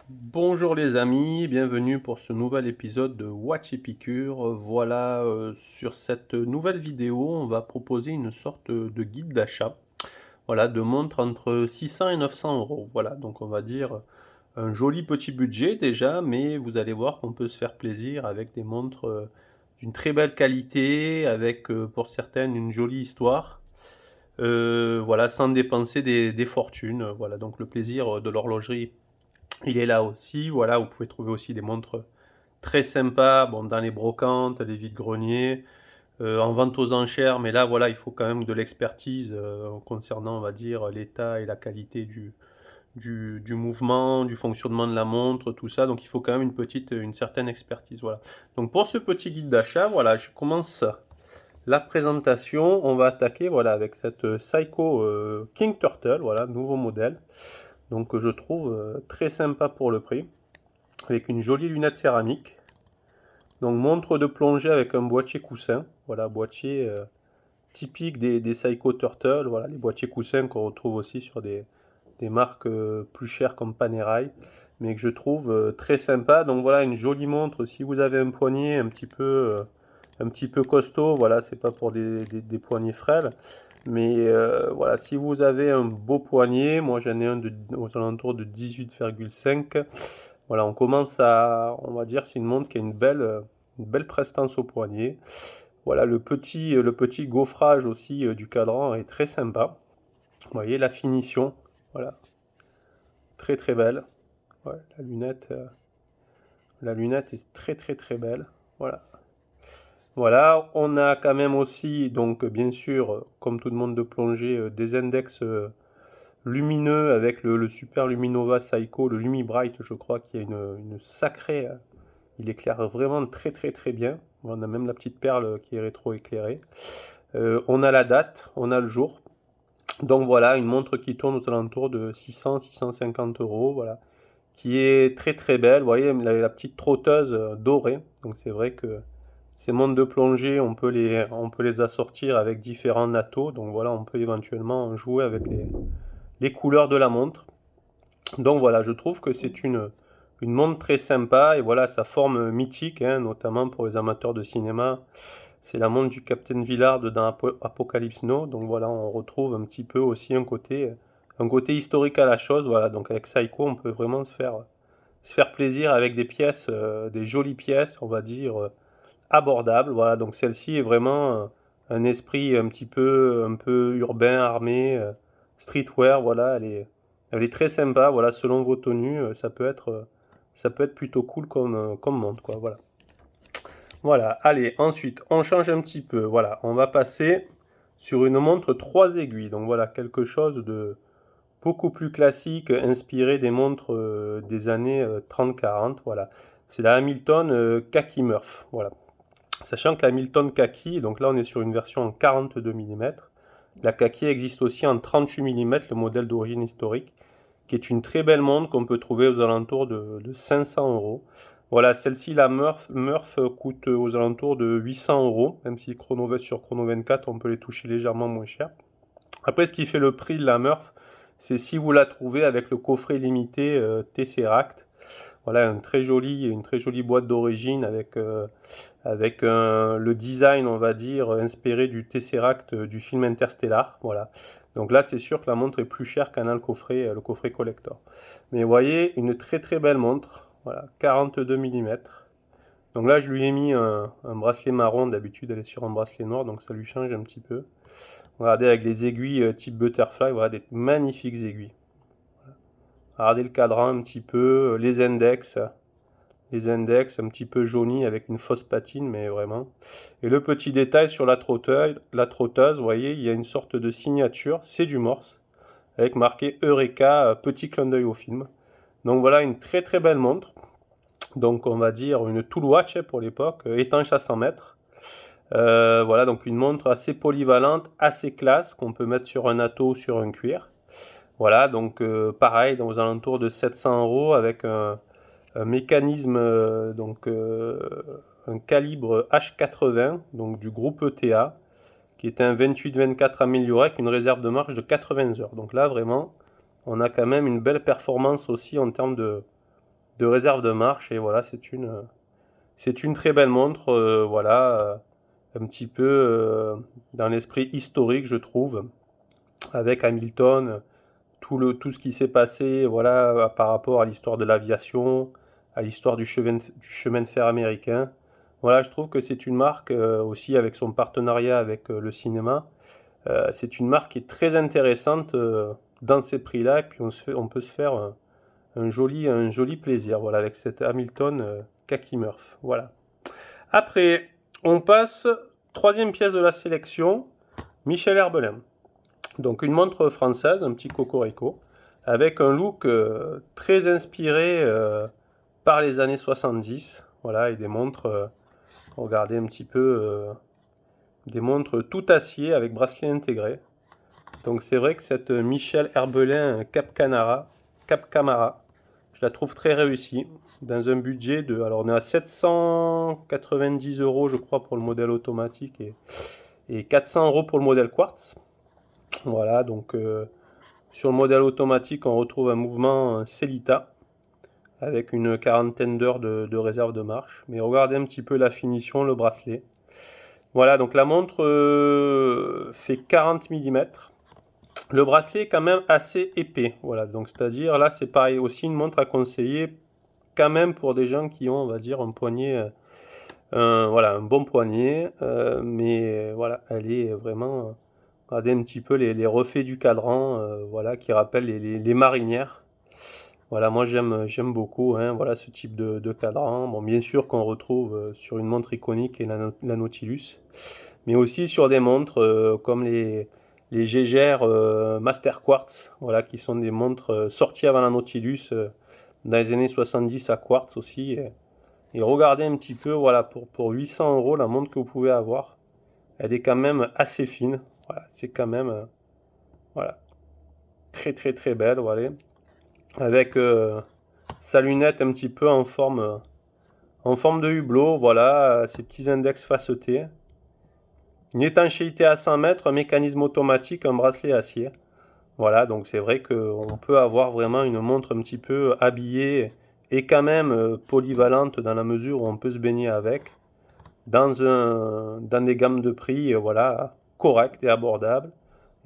Bonjour les amis, bienvenue pour ce nouvel épisode de Watch Épicure. Voilà, sur cette nouvelle vidéo, on va proposer une sorte de guide d'achat. Voilà, de montres entre 600 et 900 euros. Voilà, donc on va dire un joli petit budget déjà, mais vous allez voir qu'on peut se faire plaisir avec des montres d'une très belle qualité, avec pour certaines une jolie histoire. Voilà, sans dépenser des fortunes. Voilà, donc le plaisir de l'horlogerie il est là aussi, voilà, vous pouvez trouver aussi des montres très sympas, bon, dans les brocantes, des vide-greniers, en vente aux enchères, mais là, voilà, il faut quand même de l'expertise, concernant, on va dire, l'état et la qualité du mouvement, du fonctionnement de la montre, tout ça, donc il faut quand même une certaine expertise, voilà. Donc pour ce petit guide d'achat, voilà, je commence la présentation. On va attaquer, voilà, avec cette, Seiko, King Turtle, voilà, nouveau modèle, donc que je trouve, très sympa pour le prix. Avec une jolie lunette céramique. Donc montre de plongée avec un boîtier coussin. Voilà, boîtier typique des Seiko Turtle. Voilà, les boîtiers coussins qu'on retrouve aussi sur des marques plus chères comme Panerai, mais que je trouve très sympa. Donc voilà, une jolie montre. Si vous avez un poignet un petit peu costaud, voilà, c'est pas pour des poignets frêles. Mais voilà, si vous avez un beau poignet, moi j'en ai un aux alentours de 18,5. Voilà, on commence à, on va dire, c'est une montre qui a une belle prestance au poignet. Voilà, le petit gaufrage aussi du cadran est très sympa. Vous voyez la finition, voilà, très très belle. Ouais, la lunette est très très très belle. Voilà. Voilà, on a quand même aussi, donc bien sûr, comme tout le monde de plongée, des index lumineux avec le Super Luminova Seiko, le Lumi-Bright, je crois, qui a une sacrée. Il éclaire vraiment très très très bien. On a même la petite perle qui est rétro-éclairée. On a la date, on a le jour. Donc voilà, une montre qui tourne aux alentours de 600-650 euros, voilà, qui est très très belle. Vous voyez, la petite trotteuse dorée. Donc c'est vrai que ces montres de plongée, on peut les assortir avec différents natos. Donc voilà, on peut éventuellement jouer avec les couleurs de la montre. Donc voilà, je trouve que c'est une montre très sympa et voilà sa forme mythique, hein, notamment pour les amateurs de cinéma. C'est la montre du Captain Villard dans Apocalypse Now. Donc voilà, on retrouve un petit peu aussi un côté historique à la chose. Voilà, donc avec Seiko, on peut vraiment se faire plaisir avec des pièces, des jolies pièces, on va dire, abordables. Voilà, donc celle-ci est vraiment un esprit un peu urbain, armé, streetwear. Voilà, elle est très sympa. Voilà, selon vos tenues, ça peut être plutôt cool comme montre, quoi. Voilà. Voilà. Allez, ensuite, on change un petit peu. Voilà, on va passer sur une montre 3 aiguilles. Donc voilà, quelque chose de beaucoup plus classique, inspiré des montres des années 30-40. Voilà, c'est la Hamilton Kaki Murph. Voilà. Sachant que la Milton Kaki, donc là on est sur une version en 42 mm, la Kaki existe aussi en 38 mm, le modèle d'origine historique, qui est une très belle montre qu'on peut trouver aux alentours de 500 euros. Voilà, celle-ci, la Murph coûte aux alentours de 800 euros, même si sur Chrono 24 on peut les toucher légèrement moins cher. Après, ce qui fait le prix de la Murph, c'est si vous la trouvez avec le coffret limité Tesseract. Voilà, une très jolie boîte d'origine avec le design, on va dire, inspiré du Tesseract du film Interstellar. Voilà. Donc là, c'est sûr que la montre est plus chère qu'un le coffret collector. Mais vous voyez, une très très belle montre. Voilà, 42 mm. Donc là, je lui ai mis un bracelet marron. D'habitude, elle est sur un bracelet noir, donc ça lui change un petit peu. Regardez avec les aiguilles type butterfly, voilà des magnifiques aiguilles. Regardez le cadran un petit peu, les index un petit peu jaunis avec une fausse patine, mais vraiment. Et le petit détail sur la trotteuse, vous voyez, il y a une sorte de signature, c'est du morse, avec marqué Eureka, petit clin d'œil au film. Donc voilà, une très très belle montre. Donc on va dire une Tool Watch pour l'époque, étanche à 100 mètres. Voilà, donc une montre assez polyvalente, assez classe, qu'on peut mettre sur un atto ou sur un cuir. Voilà, donc pareil, dans aux alentours de 700 euros avec un mécanisme, un calibre H80, donc du groupe ETA, qui était un 28-24 amélioré avec une réserve de marche de 80 heures. Donc là, vraiment, on a quand même une belle performance aussi en termes de réserve de marche. Et voilà, c'est une très belle montre, voilà, un petit peu dans l'esprit historique, je trouve, avec Hamilton, tout ce qui s'est passé, voilà, par rapport à l'histoire de l'aviation, à l'histoire du chemin de fer américain. Voilà, je trouve que c'est une marque aussi avec son partenariat avec le cinéma. C'est une marque qui est très intéressante dans ces prix-là, et puis on peut se faire un joli plaisir, voilà, avec cette Hamilton Kaki Murph. Voilà. Après, on passe, troisième pièce de la sélection, Michel Herbelin. Donc une montre française, un petit cocorico, avec un look très inspiré par les années 70. Voilà, et des montres, regardez un petit peu, des montres tout acier avec bracelet intégré. Donc c'est vrai que cette Michel Herbelin Cap Camara, je la trouve très réussie, dans un budget de... Alors on est à 790 euros je crois pour le modèle automatique et 400 euros pour le modèle quartz. Voilà, donc sur le modèle automatique on retrouve un mouvement Celita avec une quarantaine d'heures de réserve de marche. Mais regardez un petit peu la finition, le bracelet. Voilà, donc la montre fait 40 mm. Le bracelet est quand même assez épais. Voilà, donc c'est-à-dire là c'est pareil, aussi une montre à conseiller quand même pour des gens qui ont, on va dire, un poignet, voilà, un bon poignet, mais voilà, elle est vraiment, regardez un petit peu les reflets du cadran, voilà, qui rappellent les marinières. Voilà, moi j'aime beaucoup, hein, voilà, ce type de cadran. Bon, bien sûr qu'on retrouve sur une montre iconique et la Nautilus, mais aussi sur des montres comme les Gégère Master Quartz, voilà, qui sont des montres sorties avant la Nautilus dans les années 70 à quartz aussi. Et regardez un petit peu, voilà, pour 800 euros, la montre que vous pouvez avoir, elle est quand même assez fine. Voilà, c'est quand même, voilà, très très très belle, voilà, avec sa lunette un petit peu en forme de hublot, voilà, ses petits index facetés. Une étanchéité à 100 mètres, un mécanisme automatique, un bracelet acier. Voilà, donc c'est vrai qu'on peut avoir vraiment une montre un petit peu habillée et quand même polyvalente dans la mesure où on peut se baigner avec, dans des gammes de prix voilà, correctes et abordables.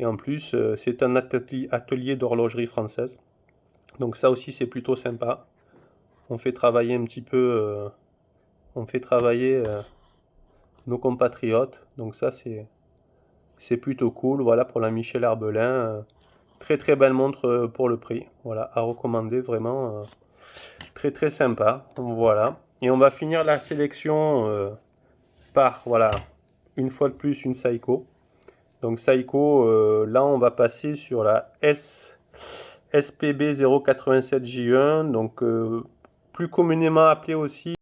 Et en plus, c'est un atelier d'horlogerie française. Donc ça aussi, c'est plutôt sympa. On fait travailler un petit peu, on fait travailler nos compatriotes. Donc ça, c'est plutôt cool. Voilà pour la Michel Herbelin. Très très belle montre pour le prix. Voilà, à recommander vraiment. Très très sympa. Voilà. Et on va finir la sélection par, voilà, une fois de plus, une Seiko. Donc Seiko, là on va passer sur la SPB 087J1, donc plus communément appelée aussi